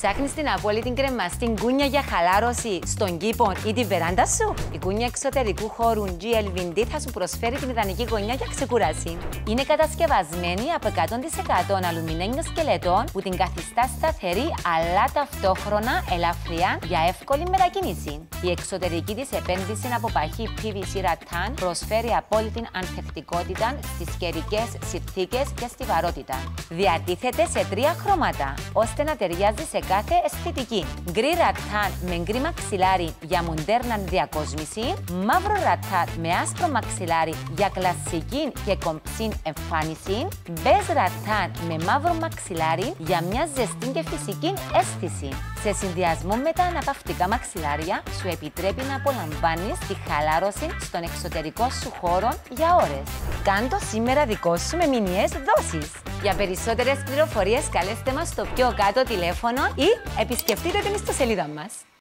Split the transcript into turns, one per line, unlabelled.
Ψάχνεις την απόλυτη κρεμαστή γκούνια για χαλάρωση στον κήπο ή τη βεράντα σου? Η γκούνια εξωτερικού χώρου GLVD θα σου προσφέρει την ιδανική γωνιά για ξεκούραση. Είναι κατασκευασμένη από 100% αλουμινένιο σκελετό που την καθιστά σταθερή αλλά ταυτόχρονα ελαφριά για εύκολη μετακίνηση. Η εξωτερική της επένδυση από παχύ PVC ρατάν προσφέρει απόλυτη ανθεκτικότητα στις καιρικές συνθήκες και στιβαρότητα. Διατίθεται σε 3 χρώματα ώστε να ταιριάζει σε κάθε αισθητική. Γκρι ρατάν με γκρι μαξιλάρι για μοντέρνα διακόσμηση, μαύρο ρατάν με άσπρο μαξιλάρι για κλασική και κομψή εμφάνιση, μπέζ ρατάν με μαύρο μαξιλάρι για μια ζεστή και φυσική αίσθηση. Σε συνδυασμό με τα αναπαυτικά μαξιλάρια σου επιτρέπει να απολαμβάνεις τη χαλάρωση στον εξωτερικό σου χώρο για ώρες. Κάντο σήμερα δικό σου με μηνιαίες δόσεις. Για περισσότερες πληροφορίες καλέστε μας στο πιο κάτω τηλέφωνο ή επισκεφτείτε την ιστοσελίδα μας.